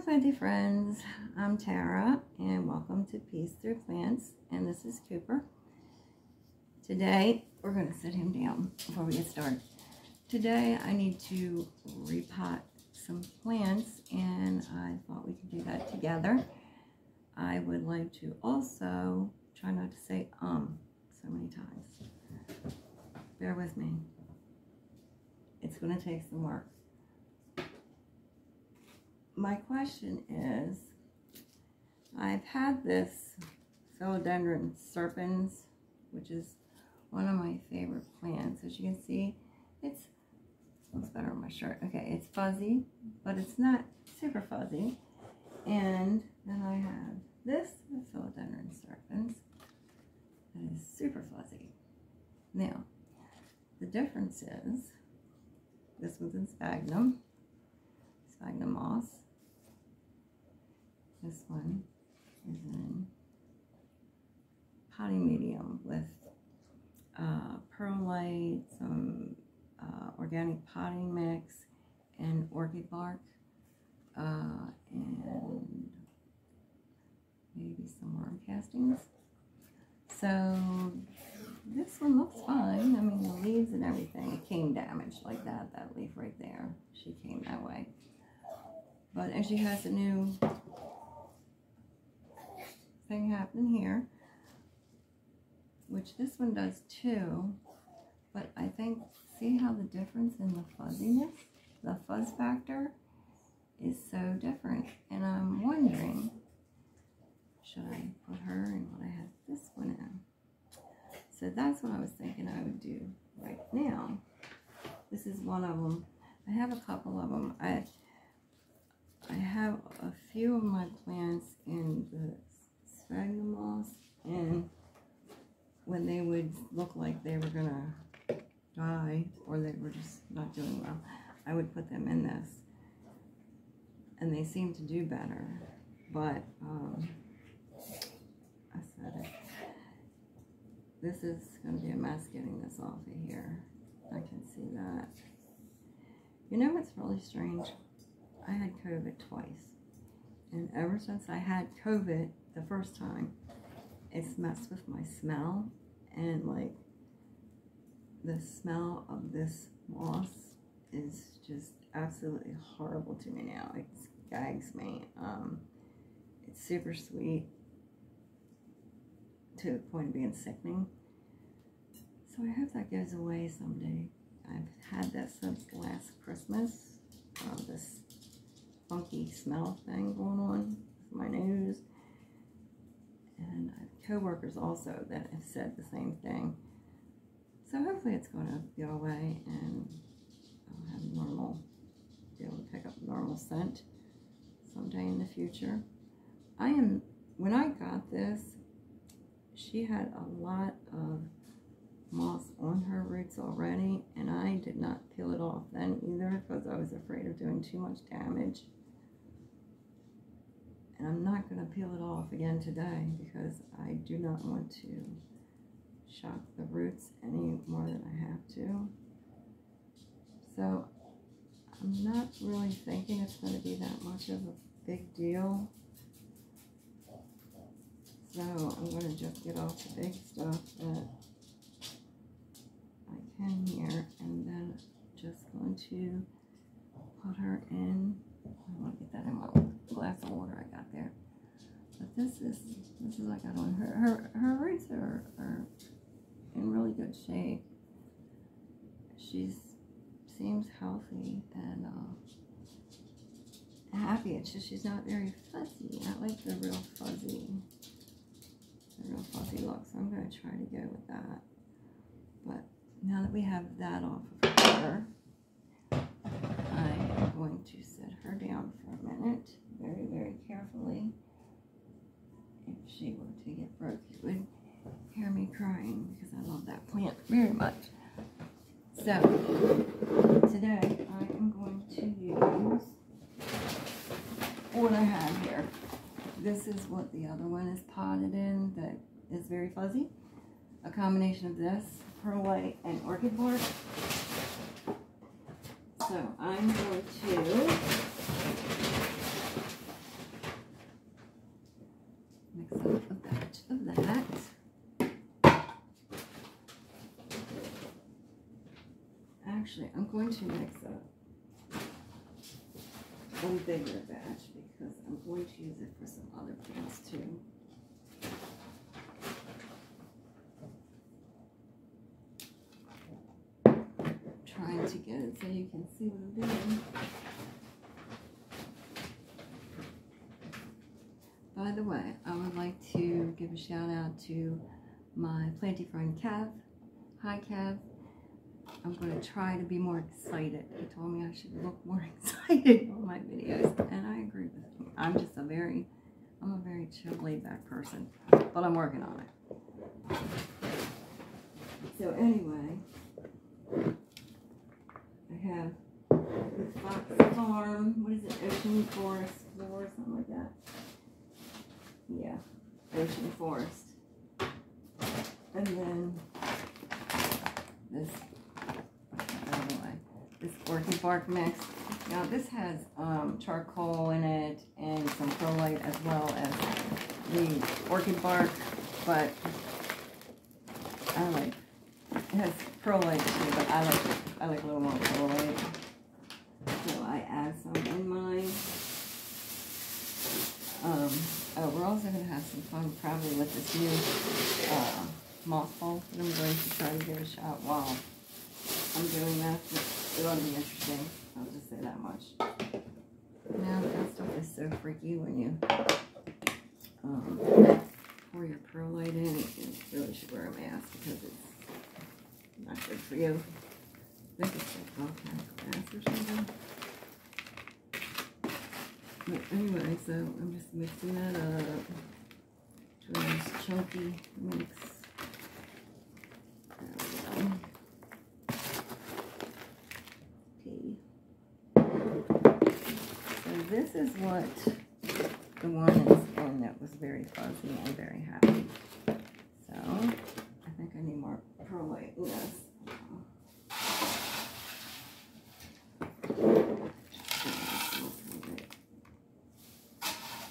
planty friends, I'm Tara and welcome to Peace Through Plants, and this is Cooper. Today we're going to sit him down before we get started. Today I need to repot some plants and I thought we could do that together. I would like to also try not to say so many times. Bear with me. It's going to take some work. My question is, I've had this Philodendron serpens, which is one of my favorite plants. As you can see, it looks better on my shirt. Okay, it's fuzzy, but it's not super fuzzy. And then I have this Philodendron serpens that is super fuzzy. Now, the difference is, this one's in sphagnum moss. This one is in potting medium with perlite, some organic potting mix, and orchid bark, and maybe some worm castings. So this one looks fine. I mean, the leaves and everything, it came damaged like that leaf right there. She came that way. But and she has a new thing happening here, which this one does too. But I think, see how the difference in the fuzziness, the fuzz factor is so different. And I'm wondering, should I put her in what I had this one in? So that's what I was thinking I would do right now. This is one of them. I have a couple of them. I have a few of my plants in the sphagnum moss, and when they would look like they were gonna die or they were just not doing well, I would put them in this, and they seem to do better. But I said it. This is going to be a mess getting this off of here. I can see that. You know what's really strange? I had COVID twice. And ever since I had COVID the first time, it's messed with my smell. And like, the smell of this moss is just absolutely horrible to me now. It gags me. It's super sweet to the point of being sickening. So I hope that goes away someday. I've had that since last Christmas. This funky smell thing going on with my nose. And I have co-workers also that have said the same thing. So hopefully it's going to go away and I'll have be able to pick up normal scent someday in the future. When I got this, she had a lot of moss on her roots already, and I did not peel it off then either because I was afraid of doing too much damage. And I'm not going to peel it off again today because I do not want to shock the roots any more than I have to. So I'm not really thinking it's going to be that much of a big deal. So I'm going to just get off the big stuff that I can here, and then just going to put her in. I want to get that in my glass of water I got there. But this is what I got on her. Her roots are in really good shape. She seems healthy and happy. It's just she's not very fuzzy. I like the real fuzzy look, so I'm going to try to go with that. But now that we have that off of her, I am going to set her down for a minute, very, very carefully. If she were to get broke, you would hear me crying because I love that plant very much. So, today I am going to use what I have here. This is what the other one is potted in that is very fuzzy. A combination of this, perlite, and orchid bark. So I'm going to Actually, I'm going to mix a bigger batch because I'm going to use it for some other plants too. Trying to get it so you can see what I'm doing. By the way, I would like to give a shout out to my planty friend Kev. Hi Kev. I'm going to try to be more excited. He told me I should look more excited on my videos, and I agree with him. I'm a very chill, laid back person, but I'm working on it. So anyway, I have this Fox Farm, what is it, Ocean Forest Floor, something like that. Yeah, Ocean Forest. And then this orchid bark mix. Now this has charcoal in it and some perlite as well as the orchid bark, but it has perlite too, but I like a little more perlite. So I add some in mine. We're also going to have some fun probably with this new mothball that I'm going to try to give a shot while I'm doing that. It ought to be interesting. I'll just say that much. Now that stuff is so freaky when you pour your perlite in. You really should wear a mask because it's not good for you. I think it's like volcanic glass or something. But anyway, so I'm just mixing that up to a nice chunky mix. There we go. So this is what the one is in that was very fuzzy and very happy. So I think I need more perlite in this.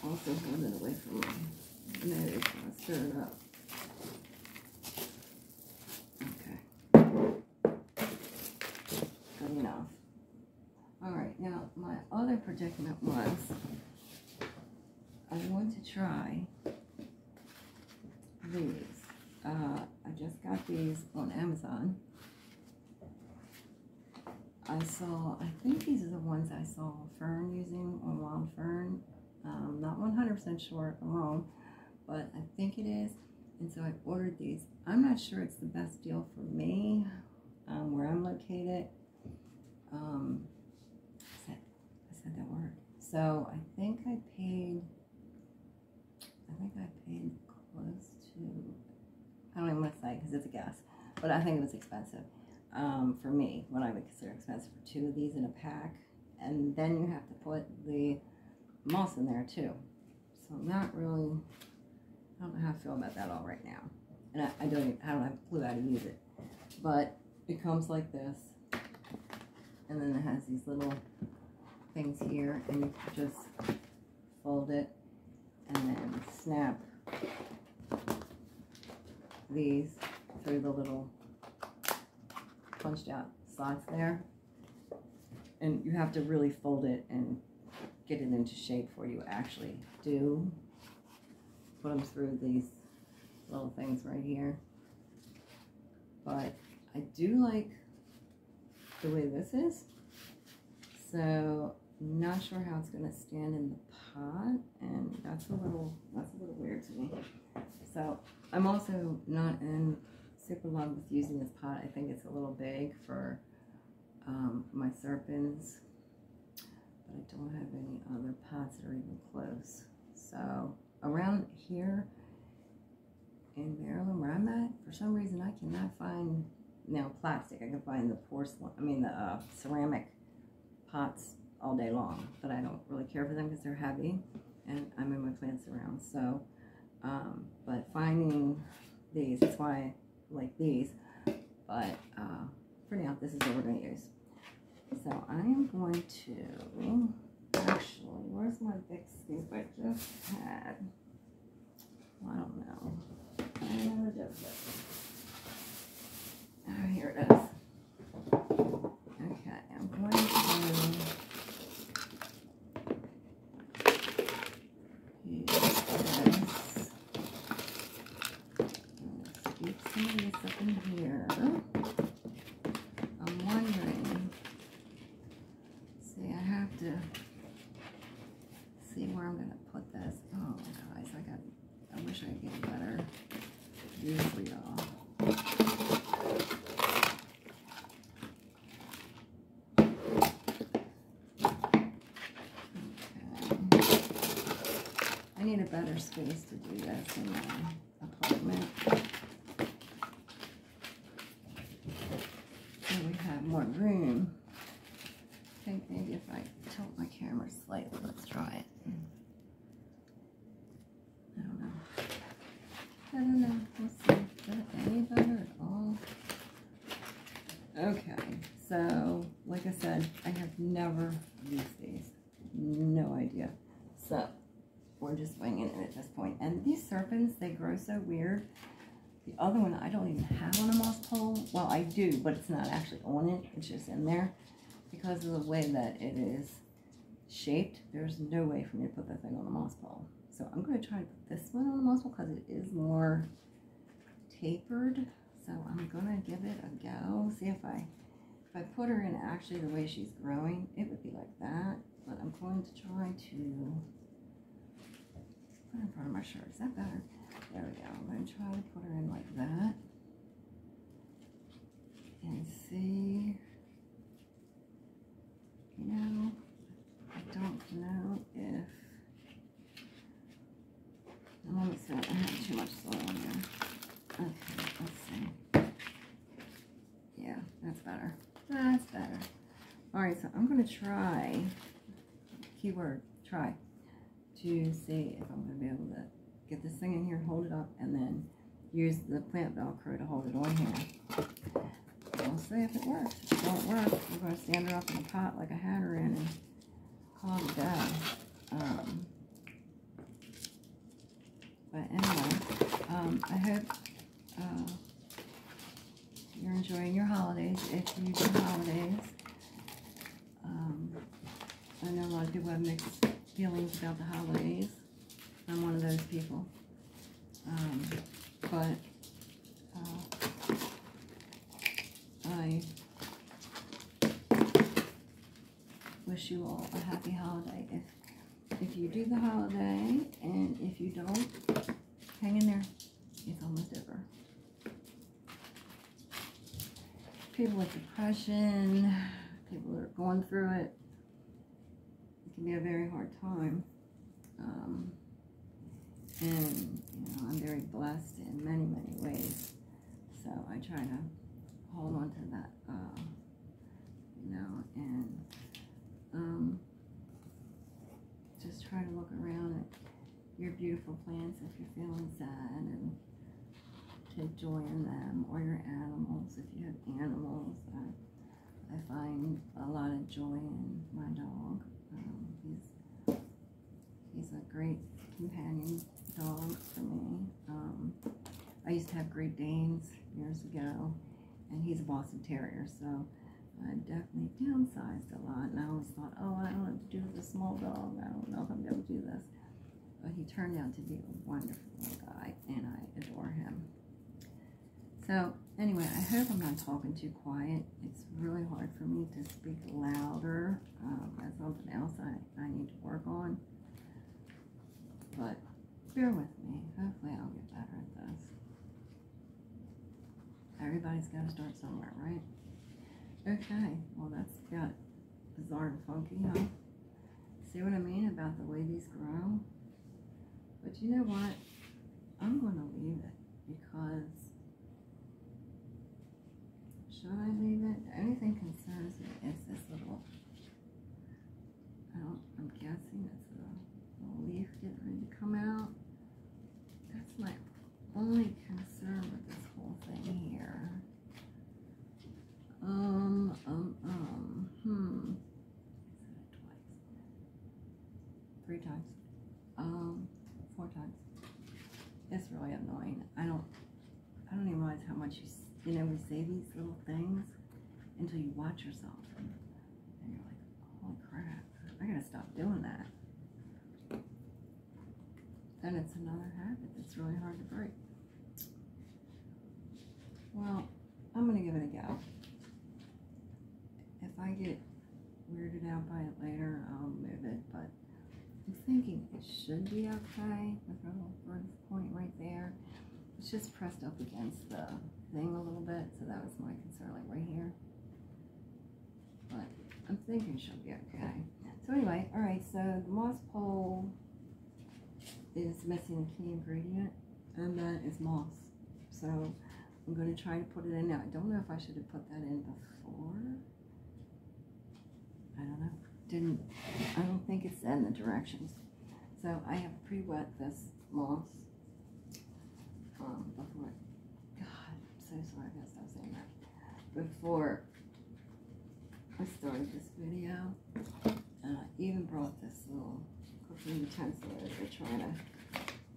Also hold it away from my nose when I stir it up. Okay. Good enough. Alright, now my other predicament was I want to try these. I just got these on Amazon. I think these are the ones I saw Fern using on Wild Fern. Not 100% sure if I'm wrong, but I think it is. And so I ordered these. I'm not sure it's the best deal for me, where I'm located. I said that word. So I think I paid close to, I don't even want to say because it's a guess, but I think it was expensive for me, what I would consider expensive for 2 of these in a pack. And then you have to put the moss in there too. So I'm not really, I don't know how I feel about that all right now. And I don't have a clue how to use it. But it comes like this. And then it has these little things here, and you just fold it and then snap these through the little punched out slots there. And you have to really fold it and get it into shape before you actually do put them through these little things right here. But I do like the way this is, so not sure how it's going to stand in the pot, and that's a little weird to me. So I'm also not in super love with using this pot. I think it's a little big for my serpents, but I don't have any other pots that are even close. So around here in Maryland where I'm at, for some reason I cannot find plastic. I can find the the ceramic pots all day long, but I don't really care for them because they're heavy and I move my plants around. So but finding these, that's why I like these. But for now, this is what we're going to use. So I am going to, actually, where's my big scoop I just had? Well, I don't know. I don't know what it is. Oh, here it is. have to see where I'm going to put this. Oh, guys, I wish I could get a better view for y'all. I need a better space to do this in my apartment. So we have more room. I think maybe if I tilt my camera slightly, let's try it. I don't know. We'll see. Is that any better at all? Okay, so like I said, I have never used these. No idea. So we're just winging it at this point. And these serpents, they grow so weird. The other one I don't even have on a moss pole. Well, I do, but it's not actually on it. It's just in there. Because of the way that it is shaped, there's no way for me to put that thing on a moss pole. So I'm going to try to put this one on a moss pole because it is more tapered. So I'm going to give it a go. See if I put her in actually the way she's growing, it would be like that. But I'm going to try to put her in front of my shirt. Is that better? There we go. I'm going to try to put her in like that. And see. You know, I don't know if, let me see, I have too much soil in there. Okay, let's see. Yeah, that's better. That's better. Alright, so I'm going to try, keyword, try, to see if I'm going to be able to get this thing in here, hold it up, and then use the plant Velcro to hold it on here. We'll see if it works. If it don't work, we're going to stand her up in a pot like I had her in and call it a day. But anyway, I hope you're enjoying your holidays. If you do holidays, I know a lot of people have mixed feelings about the holidays. I'm one of those people. But I wish you all a happy holiday. If you do the holiday, and if you don't, hang in there. It's almost over. People with depression, people that are going through it, it can be a very hard time. And you know, I'm very blessed in many, many ways. So I try to hold on to that, you know, and just try to look around at your beautiful plants if you're feeling sad, and take joy in them, or your animals if you have animals. I find a lot of joy in my dog. He's a great companion dog for me. I used to have Great Danes years ago, and he's a Boston Terrier, so I definitely downsized a lot, and I always thought, oh, I don't know what to do with a small dog. I don't know if I'm going to do this. But he turned out to be a wonderful little guy, and I adore him. So, anyway, I hope I'm not talking too quiet. It's really hard for me to speak louder. That's something else I need to work on. But bear with me. Hopefully I'll get better at this. Everybody's got to start somewhere, right? Okay, well that's got bizarre and funky, huh? See what I mean about the way these grow? But you know what? I'm going to leave it because, should I leave it? The only thing concerns me is this little, I'm guessing it's a leaf getting ready to come out. That's my only concern with this whole thing here. Three times. 4 times. It's really annoying. I don't even realize how much you know, we say these little things until you watch yourself and you're like, holy crap, I gotta stop doing that. Then it's another habit that's really hard to break. Well, I'm gonna give it a go. If I get weirded out by it later, it should be okay with her little growth point right there. It's just pressed up against the thing a little bit, so that was my concern, like right here. But I'm thinking she'll be okay. So anyway, all right, so the moss pole is missing a key ingredient, and that is moss. So I'm going to try to put it in now. I don't know if I should have put that in before. I don't know. I don't think it said in the directions. So I have pre-wet this moss before. God, I'm so sorry. I guess I was saying that before I started this video. I even brought this little cooking utensil as I try to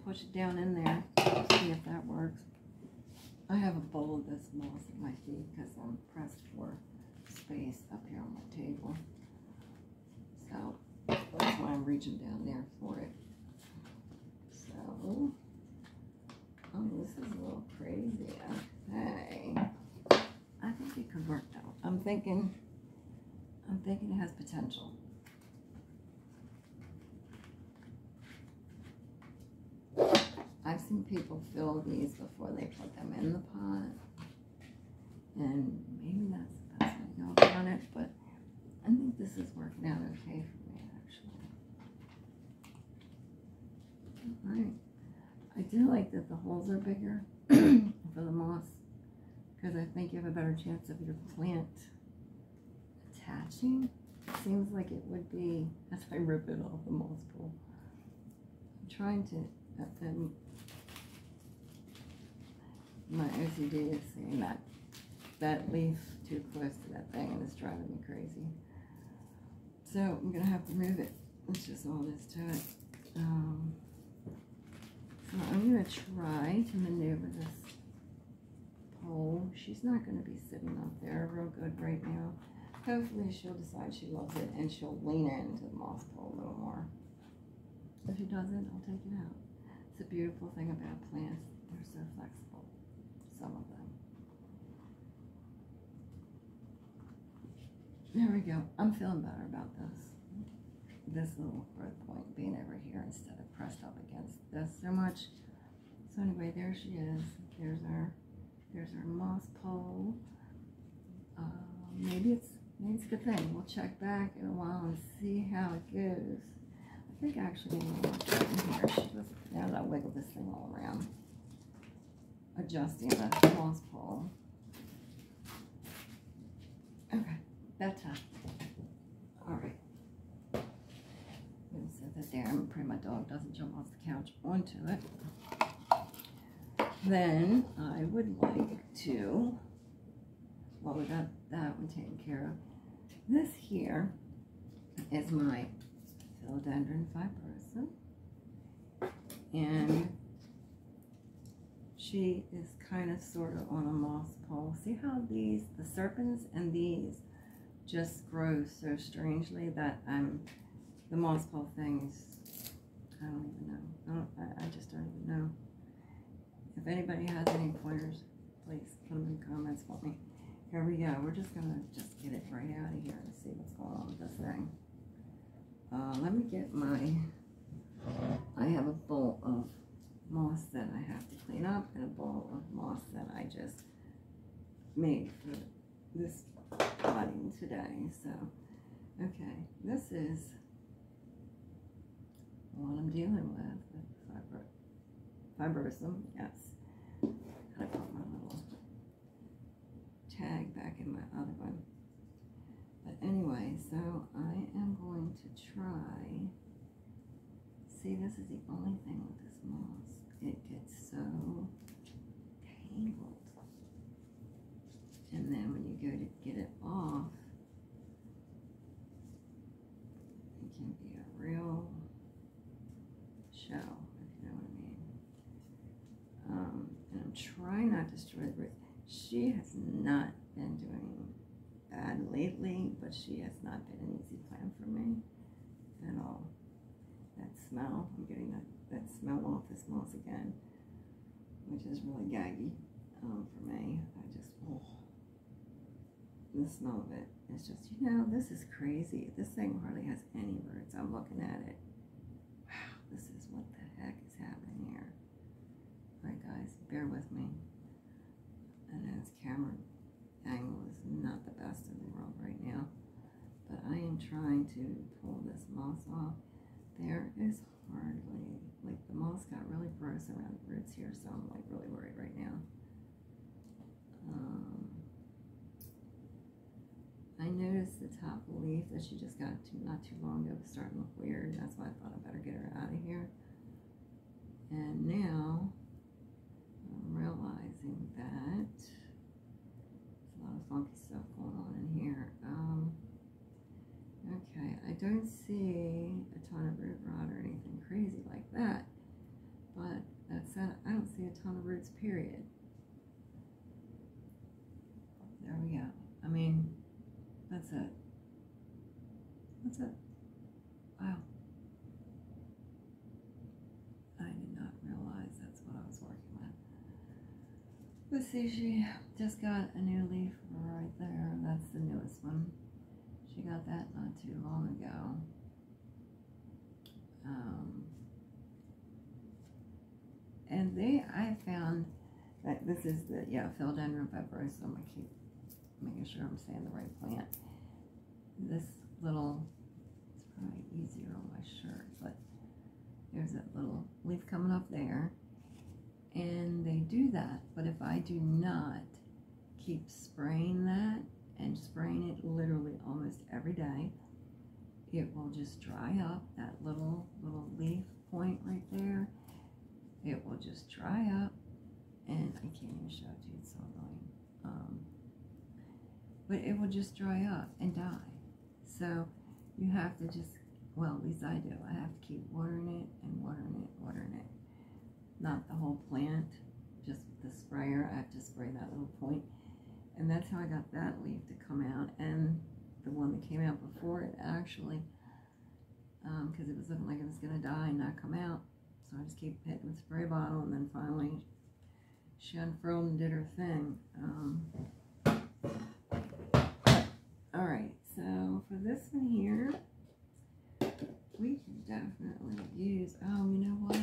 push it down in there, see if that works. I have a bowl of this moss at my feet because I'm pressed for space up here on my table. So that's why I'm reaching down there for it. So, oh, this is a little crazy. Okay. I think it could work though. I'm thinking it has potential. I've seen people fill these before they put them in the pot, and maybe that's the best way to go about it, but I think this is working out okay for me, actually. Alright. I do like that the holes are bigger for the moss, because I think you have a better chance of your plant attaching. It seems like it would be as I rip it off the moss pole. I'm trying to, my OCD is saying that leaf too close to that thing, and it's driving me crazy. So I'm gonna have to move it. That's just all there is to it. So I'm gonna try to maneuver this pole. She's not gonna be sitting up there real good right now. Hopefully she'll decide she loves it and she'll lean into the moss pole a little more. If she doesn't, I'll take it out. It's a beautiful thing about plants. They're so flexible, some of them. There we go. I'm feeling better about this little growth point being over here instead of pressed up against this so much. So anyway, there she is. There's our moss pole. Maybe it's a good thing. We'll check back in a while and see how it goes. I think actually I'm going to put it in here. Now that I wiggle this thing all around, adjusting the moss pole. Okay, that's it. All right. I'm going to set that there and pray my dog doesn't jump off the couch onto it. Then I would like to, well, we got that one taken care of. This here is my philodendron fibrosa, and she is kind of sort of on a moss pole. See how these, the serpents and these just grow so strangely that the moss pole things, I don't even know. I just don't even know. If anybody has any pointers, please put them in the comments for me. Here we go. We're just gonna get it right out of here and see what's going on with this thing. Let me get I have a bowl of moss that I have to clean up and a bowl of moss that I just made for this potting today. So, okay, this is what I'm dealing with fibrosum, yes. Gotta put my little tag back in my other one. But anyway, so I am going to try. See, this is the only thing with this moss. It gets so tangled. And then when you go to get it off, it can be a real show, if you know what I mean. And I'm trying not to destroy the roots. She has not been doing bad lately, but she has not been an easy plant for me at all. That smell, I'm getting that smell off this moss again, which is really gaggy for me. The smell of it is just, this is crazy. This thing hardly has any roots. I'm looking at it. Wow, this bear with me. I know this camera angle is not the best in the world right now, but I am trying to pull this moss off. There is hardly, like the moss got really gross around the roots here, so I'm like really worried right now. I noticed the top leaf that she just got not too long ago was starting to look weird. That's why I thought I better get her out of here. And now I'm realizing that there's a lot of funky stuff going on in here. Okay, I don't see a ton of root rot or anything crazy like that. But that said, I don't see a ton of roots, period. There we go. I mean, that's it. That's it. Wow. I did not realize that's what I was working with. Let's see, she just got a new leaf right there. That's the newest one. She got that not too long ago. And I found that this is the, Philodendron fibrosa. I'm going to keep making sure I'm saying the right plant. This little, it's probably easier on my shirt, but there's that little leaf coming up there. And they do that, but if I do not keep spraying that, and spraying it literally almost every day, it will just dry up. That little leaf point right there, it will just dry up, and I can't even show it to you, it's so annoying. But it will just dry up and die. So you have to just, well, at least I do, I have to keep watering it and watering it, watering it. Not the whole plant, just the sprayer. I have to spray that little point. And that's how I got that leaf to come out, and the one that came out before it actually, because it was looking like it was going to die and not come out. So I just keep hitting the spray bottle, and then finally she unfurled and did her thing. Alright, so for this one here, we can definitely use, oh, you know what?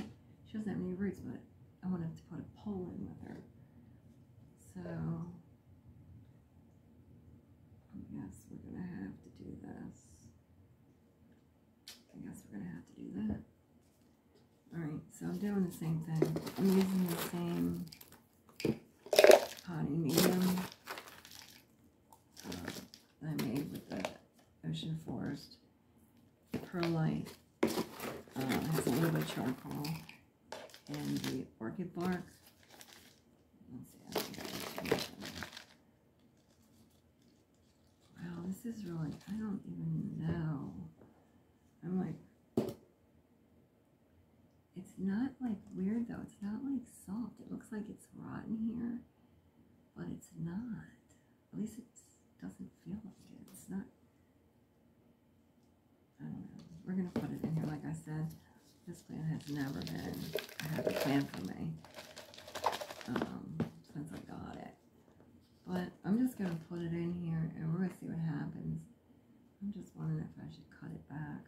She doesn't have any roots, but I wanted to put a pole in with her. So I guess we're going to have to do this. I guess we're going to have to do that. Alright, so I'm doing the same thing. I'm using the same potting medium that I made with the Ocean Forest. Perlite has a little bit of charcoal and the orchid bark. Let's see, I think I got too much in there. Wow, this is really, I don't even know. I'm like, it's not like weird though. It's not like soft. It looks like it's rotten here, but it's not. At least it doesn't feel like it. It's not, I don't know. We're going to put it in here. Like I said, this plant has never been a happy plant for me since I got it. But I'm just going to put it in here, and we're going to see what happens. I'm just wondering if I should cut it back.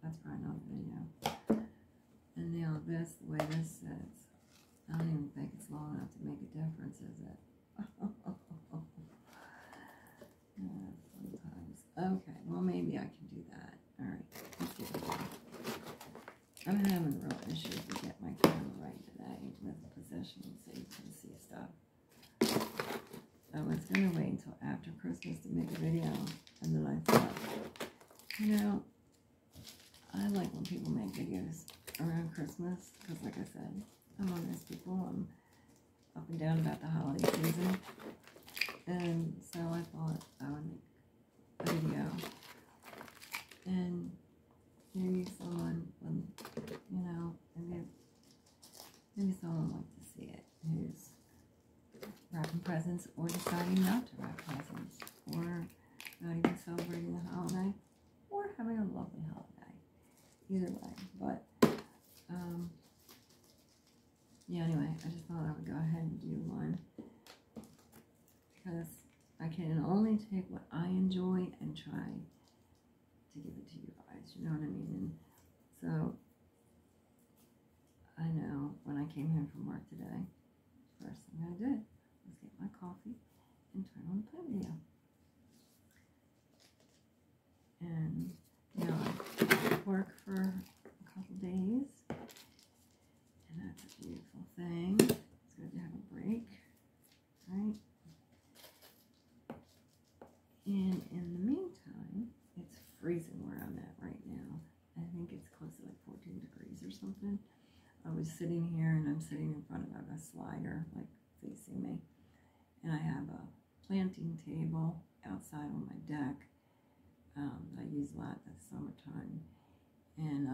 That's probably another video. And now this, the way this sits, I don't even think it's long enough to make a difference, is it? Sometimes. Okay, well maybe I can do that. Alright, let's get it done. I'm having real issues to get my camera right today with the position so you can see stuff. I was going to wait until after Christmas to make a video, and then I thought, you know, I like when people make videos around Christmas, because like I said, I'm one of those people, I'm up and down about the holiday season, and so I thought I would make a video, and maybe someone would, you know, maybe someone would like to see it, who's wrapping presents, or deciding not to wrap presents, or not even celebrating the holiday, or having a lovely holiday. Either way, but yeah, anyway, I just thought I would go ahead and do one, because I can only take what I enjoy and try to give it to you guys, you know what I mean? And so I know when I came home from work today, first thing I did was get my coffee and turn on the plant video. And you know, I work for a couple days, and that's a beautiful thing. It's good to have a break, right? And in the meantime, it's freezing where I'm at right now. I think it's close to like 14 degrees or something. I was sitting here, and I'm sitting in front of a slider, like facing me. And I have a planting table outside on my deck that I use a lot in the summertime. And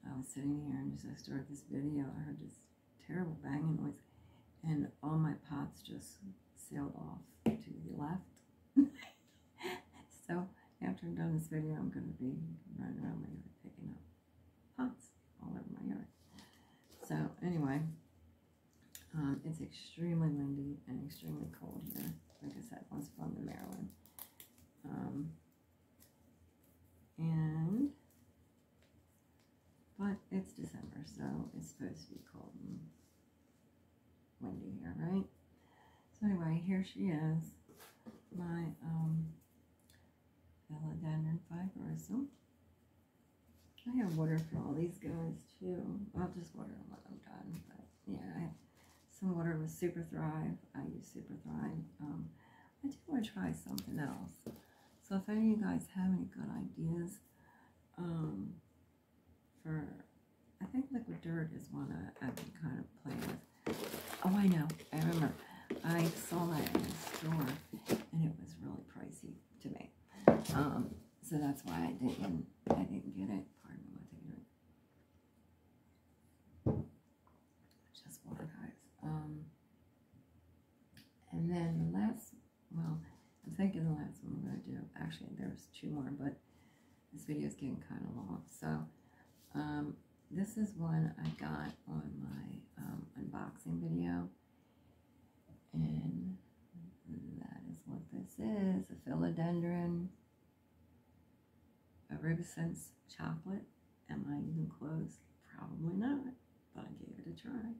I was sitting here, and as I started this video, I heard this terrible banging noise, and all my pots just sailed off to the left. So after I'm done this video, I'm going to be running around my yard picking up pots all over my yard. So anyway, it's extremely windy and extremely cold here. Like I said, once from the Maryland. But it's December, so it's supposed to be cold and windy here, right? So anyway, here she is, my philodendron fibrosum. I have water for all these guys too. I'll just water them when I'm done. But yeah, I have some water with Super Thrive. I use Super Thrive. I do want to try something else. So if any of you guys have any good ideas, for, I think liquid dirt is one I've been kind of playing with. Oh, I know. I remember. I saw that in the store, and it was really pricey to me. So that's why I didn't get it. Pardon me, what I take it. Just water, guys. And then the last, well, I'm thinking the last one we're going to do, actually there's two more, but this video is getting kind of long. So this is one I got on my unboxing video, and that is what this is, a philodendron, a rubescence chocolate. Am I even close? Probably not, but I gave it a try.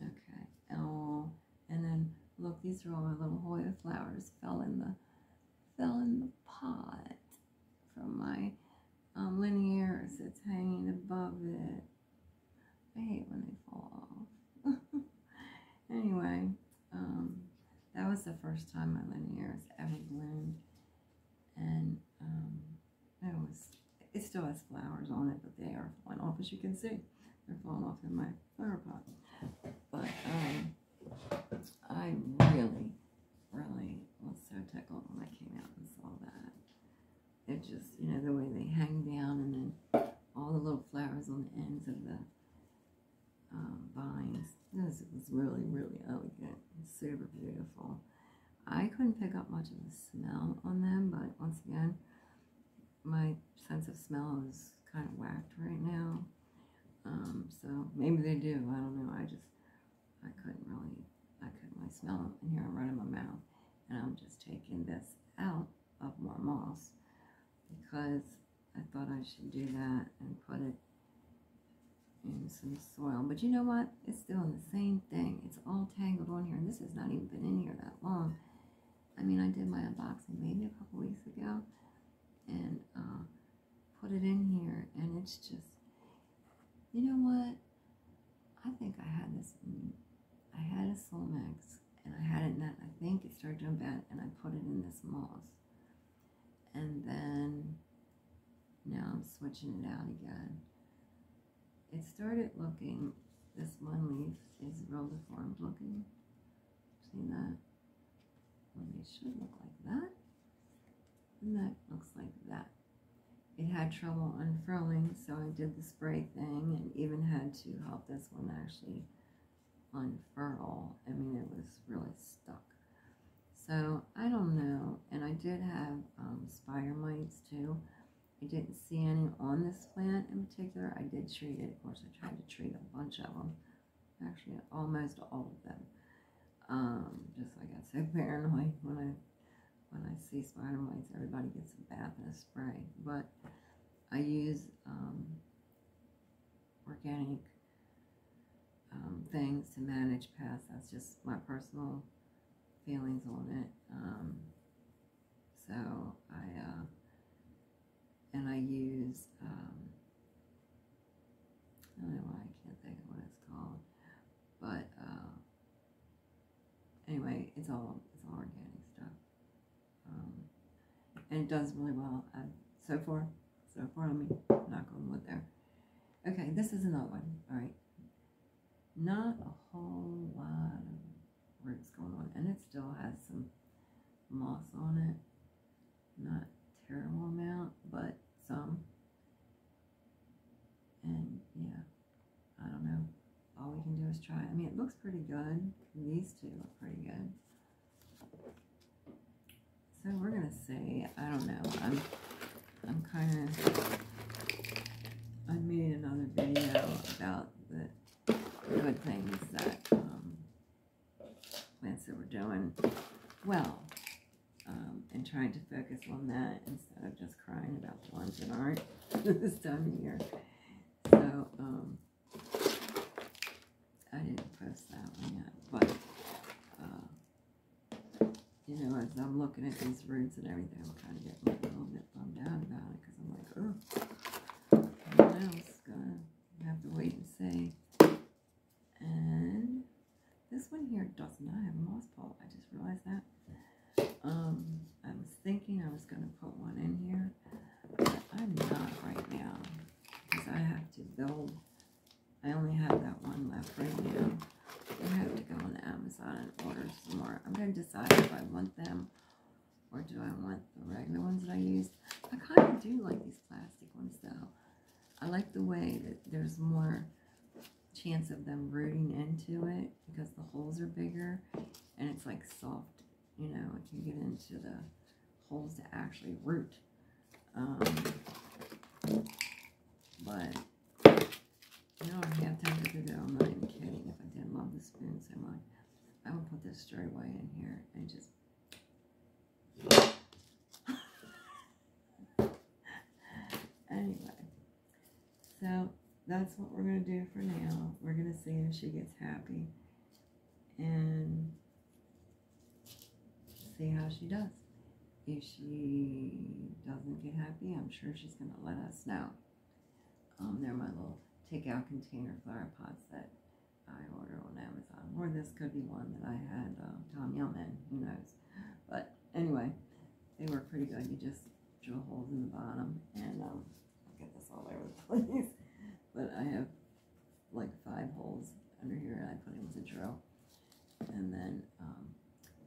Okay. Oh, and then look, these are all my little Hoya flowers fell in the pot from my linearis. It's hanging above it. I hate when they fall off. Anyway, that was the first time my linearis ever bloomed, and it still has flowers on it, but they are falling off, as you can see. They're falling off in my flower pot. But I really was so tickled when I came out and saw that. It just, you know, the way they hang down, and then all the little flowers on the ends of the vines. This was really, really elegant. Super beautiful. I couldn't pick up much of the smell on them, but once again, my sense of smell is kind of whacked right now. So maybe they do. I don't know. I couldn't really smell them. And here I'm right in my mouth, and I'm just taking this out of more moss because I thought I should do that and put it in some soil. But you know what? It's still the same thing. It's all tangled on here, and this has not even been in here that long. I mean, I did my unboxing maybe a couple weeks ago, and put it in here, and it's just, you know what? I think I had this. I had a Solmex, and I had it in that. I think it started doing bad, and I put it in this moss, and then now I'm switching it out again. It started looking, this one leaf is real deformed looking. See that? Well, they should look like that. And that looks like that. It had trouble unfurling, so I did the spray thing and even had to help this one actually unfurl. I mean, it was really stuck. So, I don't know. And I did have spider mites too. I didn't see any on this plant in particular. I did treat it. Of course, I tried to treat a bunch of them. Actually, almost all of them. Just I got so paranoid when I see spider mites. Everybody gets a bath and a spray. But I use organic things to manage pests. That's just my personal feelings on it. So I use, I don't know why I can't think of what it's called, but anyway, it's all organic stuff, and it does really well. So far, I mean, knock on wood there. Okay, this is another one. All right, not a whole lot of roots going on, and it still has some moss on it. Not terrible amount, but some. And yeah, I don't know. All we can do is try. I mean, it looks pretty good. These two look pretty good. So we're gonna say, I don't know. I'm kind of. I made another video about the good things that plants that were doing well, and trying to focus on that instead of just crying about the ones that aren't this time of year. So I didn't post that one yet, but you know, as I'm looking at these roots and everything, I'm kind of getting a little bit bummed out about it because I'm like, oh, I don't know, it's gonna have to wait and see. And this one here does not have a moss pulp. I just realized that. I was thinking I was going to put one in here, but I'm not right now because I have to build. I only have that one left right now. I have to go on Amazon and order some more. I'm going to decide if I want them or do I want the regular ones that I use. I kind of do like these plastic ones though. I like the way that there's more chance of them rooting into it because the holes are bigger and it's like soft. You know, it can get into the holes to actually root. But you know, I have time to do that. I'm not even kidding. If I didn't love the spoon so much, I would put this straight away in here and just. Anyway, so that's what we're going to do for now. We're going to see if she gets happy and see how she does. If she doesn't get happy, I'm sure she's going to let us know. They're my little takeout container flower pots that I order on Amazon. Or this could be one that I had Tom Yum in, who knows. But anyway, they work pretty good. You just drill holes in the bottom and I'll get this all over the place. But I have like 5 holes under here and I put in with a drill. And then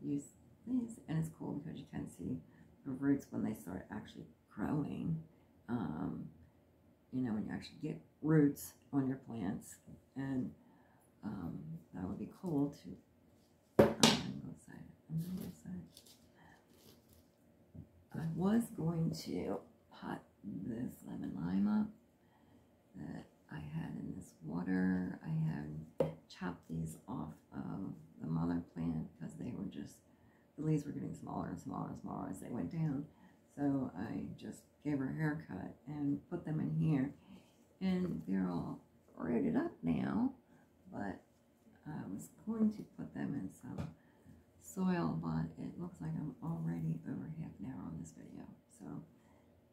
use these. And it's cool because you can see the roots when they start actually growing. You know, when you actually get roots on your plants. And that would be cool to I was going to pot this lemon lime up that I had in this water. I had chopped these off of the mother plant because they were just, the leaves were getting smaller and smaller and smaller as they went down. So I just gave her a haircut and put them in here. And they're all rooted up now, but I was going to put them in some soil, but it looks like I'm already over half an hour on this video. So